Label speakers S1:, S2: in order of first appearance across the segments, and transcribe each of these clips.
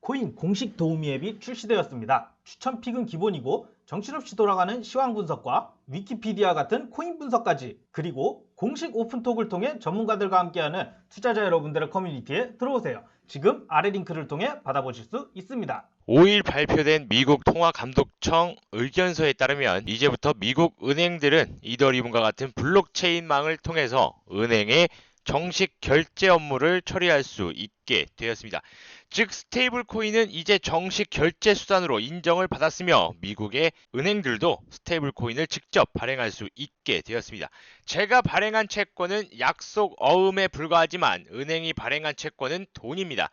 S1: 코인 공식 도우미 앱이 출시되었습니다. 추천픽은 기본이고 정신없이 돌아가는 시황 분석과 위키피디아 같은 코인 분석까지, 그리고 공식 오픈톡을 통해 전문가들과 함께하는 투자자 여러분들의 커뮤니티에 들어오세요. 지금 아래 링크를 통해 받아보실 수 있습니다.
S2: 5일 발표된 미국 통화감독청 의견서에 따르면 이제부터 미국 은행들은 이더리움과 같은 블록체인망을 통해서 은행의 정식 결제 업무를 처리할 수 있게 되었습니다. 즉 스테이블 코인은 이제 정식 결제 수단으로 인정을 받았으며 미국의 은행들도 스테이블 코인을 직접 발행할 수 있게 되었습니다. 제가 발행한 채권은 약속 어음에 불과하지만 은행이 발행한 채권은 돈입니다.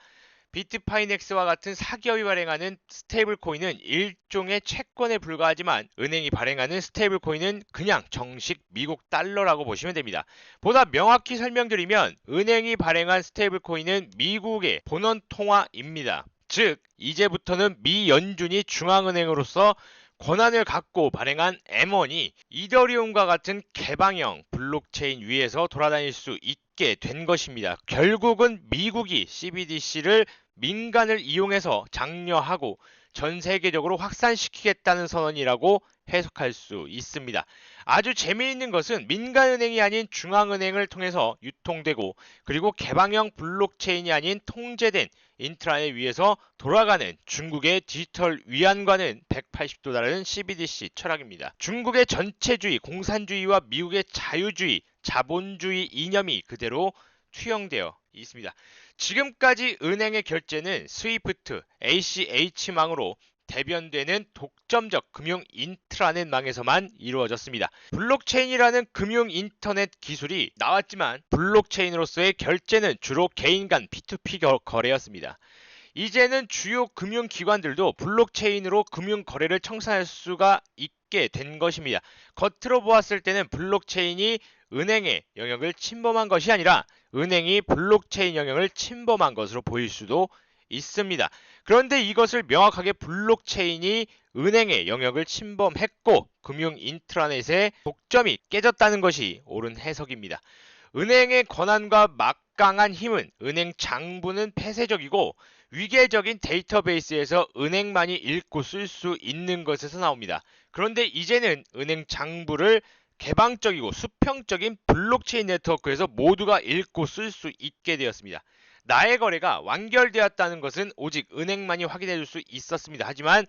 S2: 비트파이넥스와 같은 사기업이 발행하는 스테이블 코인은 일종의 채권에 불과하지만 은행이 발행하는 스테이블 코인은 그냥 정식 미국 달러라고 보시면 됩니다. 보다 명확히 설명드리면 은행이 발행한 스테이블 코인은 미국의 본원 통화입니다. 즉 이제부터는 미 연준이 중앙은행으로서 권한을 갖고 발행한 M1이 이더리움과 같은 개방형 블록체인 위에서 돌아다닐 수 있게 된 것입니다. 결국은 미국이 CBDC를 민간을 이용해서 장려하고 전 세계적으로 확산시키겠다는 선언이라고 해석할 수 있습니다. 아주 재미있는 것은 민간은행이 아닌 중앙은행을 통해서 유통되고 그리고 개방형 블록체인이 아닌 통제된 인트라넷 위에서 돌아가는 중국의 디지털 위안과는 180도 다른 CBDC 철학입니다. 중국의 전체주의, 공산주의와 미국의 자유주의, 자본주의 이념이 그대로 투영되어 있습니다. 지금까지 은행의 결제는 스위프트, ACH망으로 대변되는 독점적 금융 인트라넷망에서만 이루어졌습니다. 블록체인이라는 금융 인터넷 기술이 나왔지만 블록체인으로서의 결제는 주로 개인 간 P2P 거래였습니다. 이제는 주요 금융기관들도 블록체인으로 금융 거래를 청산할 수가 있게 된 것입니다. 겉으로 보았을 때는 블록체인이 은행의 영역을 침범한 것이 아니라 은행이 블록체인 영역을 침범한 것으로 보일 수도 있습니다. 그런데 이것을 명확하게 블록체인이 은행의 영역을 침범했고 금융 인트라넷의 독점이 깨졌다는 것이 옳은 해석입니다. 은행의 권한과 막강한 힘은 은행 장부는 폐쇄적이고 위계적인 데이터베이스에서 은행만이 읽고 쓸 수 있는 것에서 나옵니다. 그런데 이제는 은행 장부를 개방적이고 수평적인 블록체인 네트워크에서 모두가 읽고 쓸 수 있게 되었습니다. 나의 거래가 완결되었다는 것은 오직 은행만이 확인해 줄 수 있었습니다. 하지만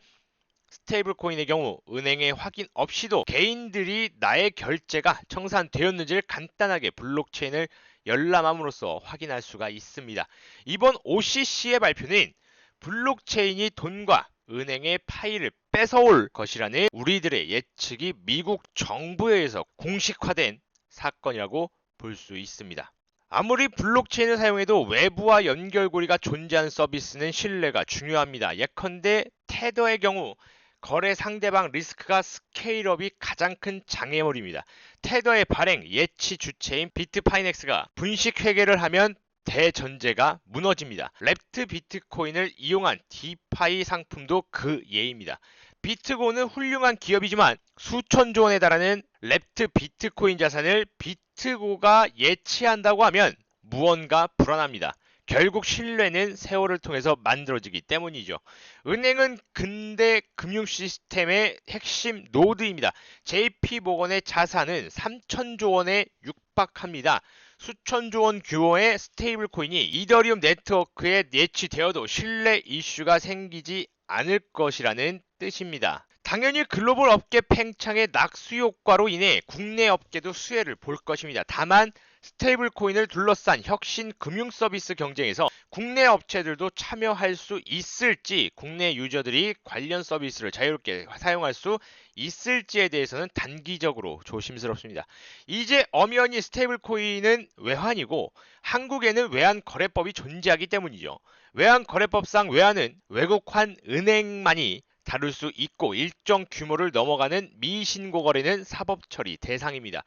S2: 스테이블 코인의 경우 은행의 확인 없이도 개인들이 나의 결제가 청산되었는지를 간단하게 블록체인을 열람함으로써 확인할 수가 있습니다. 이번 OCC의 발표는 블록체인이 돈과 은행의 파일을 뺏어올 것이라는 우리들의 예측이 미국 정부에 의해서 공식화된 사건이라고 볼 수 있습니다. 아무리 블록체인을 사용해도 외부와 연결고리가 존재하는 서비스는 신뢰가 중요합니다. 예컨대 테더의 경우 거래 상대방 리스크가 스케일업이 가장 큰 장애물입니다. 테더의 발행 예치 주체인 비트파이넥스가 분식 회계를 하면 대전제가 무너집니다. 랩트 비트코인을 이용한 디파이 상품도 그 예입니다. 비트고는 훌륭한 기업이지만 수천조 원에 달하는 랩트 비트코인 자산을 비트고가 예치한다고 하면 무언가 불안합니다. 결국 신뢰는 세월을 통해서 만들어지기 때문이죠. 은행은 근대 금융 시스템의 핵심 노드입니다. JP모건의 자산은 3천조 원에 육박합니다. 수천조 원 규모의 스테이블 코인이 이더리움 네트워크에 예치되어도 신뢰 이슈가 생기지 않을 것이라는 뜻입니다. 당연히 글로벌 업계 팽창의 낙수 효과로 인해 국내 업계도 수혜를 볼 것입니다. 다만 스테이블 코인을 둘러싼 혁신 금융 서비스 경쟁에서 국내 업체들도 참여할 수 있을지, 국내 유저들이 관련 서비스를 자유롭게 사용할 수 있을지에 대해서는 단기적으로 조심스럽습니다. 이제 엄연히 스테이블 코인은 외환이고 한국에는 외환거래법이 존재하기 때문이죠. 외환거래법상 외환은 외국환 은행만이 다룰 수 있고 일정 규모를 넘어가는 미신고 거래는 사법처리 대상입니다.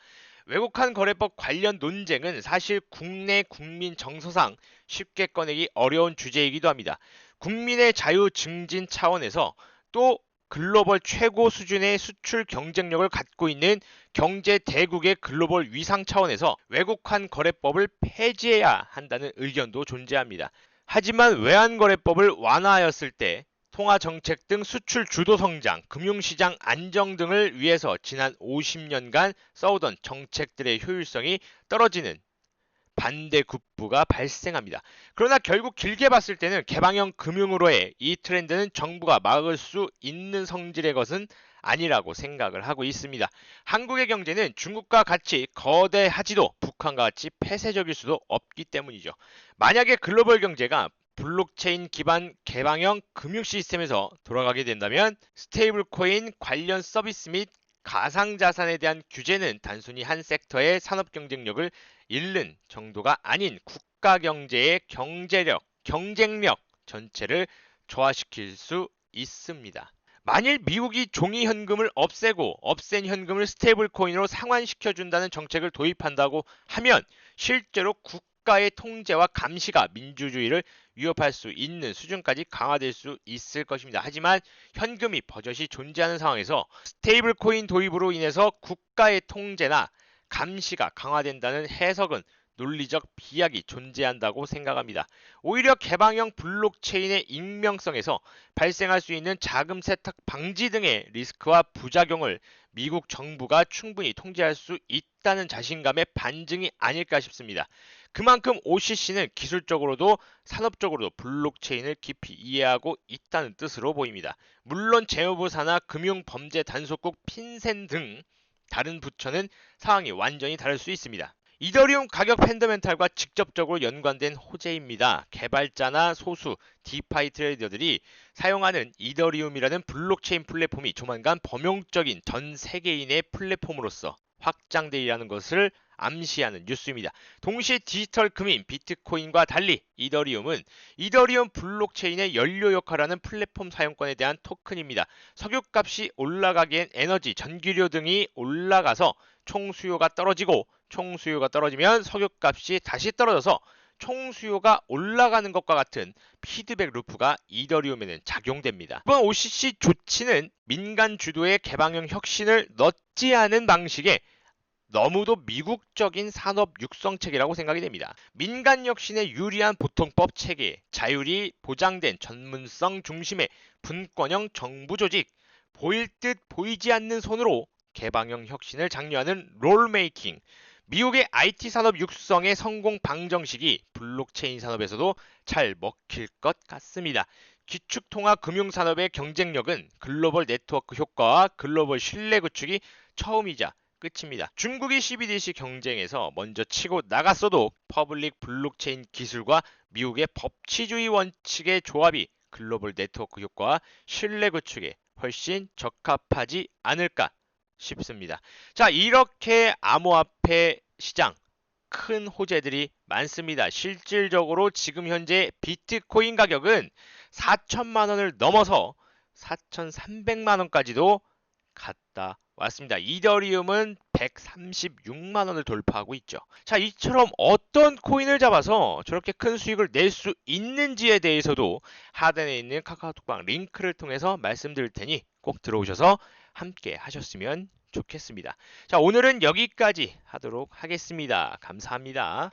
S2: 외국환 거래법 관련 논쟁은 사실 국내 국민 정서상 쉽게 꺼내기 어려운 주제이기도 합니다. 국민의 자유 증진 차원에서 또 글로벌 최고 수준의 수출 경쟁력을 갖고 있는 경제 대국의 글로벌 위상 차원에서 외국환 거래법을 폐지해야 한다는 의견도 존재합니다. 하지만 외환거래법을 완화하였을 때 통화정책 등 수출 주도 성장, 금융시장 안정 등을 위해서 지난 50년간 써오던 정책들의 효율성이 떨어지는 반대급부가 발생합니다. 그러나 결국 길게 봤을 때는 개방형 금융으로의 이 트렌드는 정부가 막을 수 있는 성질의 것은 아니라고 생각을 하고 있습니다. 한국의 경제는 중국과 같이 거대하지도 북한과 같이 폐쇄적일 수도 없기 때문이죠. 만약에 글로벌 경제가 블록체인 기반 개방형 금융 시스템에서 돌아가게 된다면 스테이블 코인 관련 서비스 및 가상자산에 대한 규제는 단순히 한 섹터의 산업 경쟁력을 잃는 정도가 아닌 국가 경제의 경제력, 경쟁력 전체를 저하시킬 수 있습니다. 만일 미국이 종이 현금을 없애고 없앤 현금을 스테이블 코인으로 상환시켜준다는 정책을 도입한다고 하면 실제로 국가의 통제와 감시가 민주주의를 위협할 수 있는 수준까지 강화될 수 있을 것입니다. 하지만 현금이 버젓이 존재하는 상황에서 스테이블 코인 도입으로 인해서 국가의 통제나 감시가 강화된다는 해석은 논리적 비약이 존재한다고 생각합니다. 오히려 개방형 블록체인의 익명성에서 발생할 수 있는 자금 세탁 방지 등의 리스크와 부작용을 미국 정부가 충분히 통제할 수 있다는 자신감의 반증이 아닐까 싶습니다. 그만큼 OCC는 기술적으로도 산업적으로도 블록체인을 깊이 이해하고 있다는 뜻으로 보입니다. 물론 재무부 산하 금융범죄단속국 핀센 등 다른 부처는 상황이 완전히 다를 수 있습니다. 이더리움 가격 펀더멘탈과 직접적으로 연관된 호재입니다. 개발자나 소수 디파이 트레이더들이 사용하는 이더리움이라는 블록체인 플랫폼이 조만간 범용적인 전 세계인의 플랫폼으로서 확장되리라는 것을 암시하는 뉴스입니다. 동시에 디지털 금인 비트코인과 달리 이더리움은 이더리움 블록체인의 연료 역할하는 플랫폼 사용권에 대한 토큰입니다. 석유값이 올라가기엔 에너지, 전기료 등이 올라가서 총수요가 떨어지고 총수요가 떨어지면 석유값이 다시 떨어져서 총수요가 올라가는 것과 같은 피드백 루프가 이더리움에는 작용됩니다. 이번 OCC 조치는 민간 주도의 개방형 혁신을 넣지 않은 방식의 너무도 미국적인 산업 육성책이라고 생각이 됩니다. 민간 혁신에 유리한 보통법 체계, 자율이 보장된 전문성 중심의 분권형 정부 조직, 보일 듯 보이지 않는 손으로 개방형 혁신을 장려하는 롤메이킹, 미국의 IT 산업 육성의 성공 방정식이 블록체인 산업에서도 잘 먹힐 것 같습니다. 기축통화 금융산업의 경쟁력은 글로벌 네트워크 효과와 글로벌 신뢰 구축이 처음이자 끝입니다. 중국이 CBDC 경쟁에서 먼저 치고 나갔어도 퍼블릭 블록체인 기술과 미국의 법치주의 원칙의 조합이 글로벌 네트워크 효과와 신뢰 구축에 훨씬 적합하지 않을까 싶습니다. 자, 이렇게 암호화폐 시장 큰 호재들이 많습니다. 실질적으로 지금 현재 비트코인 가격은 4천만 원을 넘어서 4,300만 원까지도 갔다 왔습니다. 이더리움은 136만 원을 돌파하고 있죠. 자, 이처럼 어떤 코인을 잡아서 저렇게 큰 수익을 낼 수 있는지에 대해서도 하단에 있는 카카오톡방 링크를 통해서 말씀드릴 테니 꼭 들어오셔서 함께 하셨으면 좋겠습니다. 자, 오늘은 여기까지 하도록 하겠습니다. 감사합니다.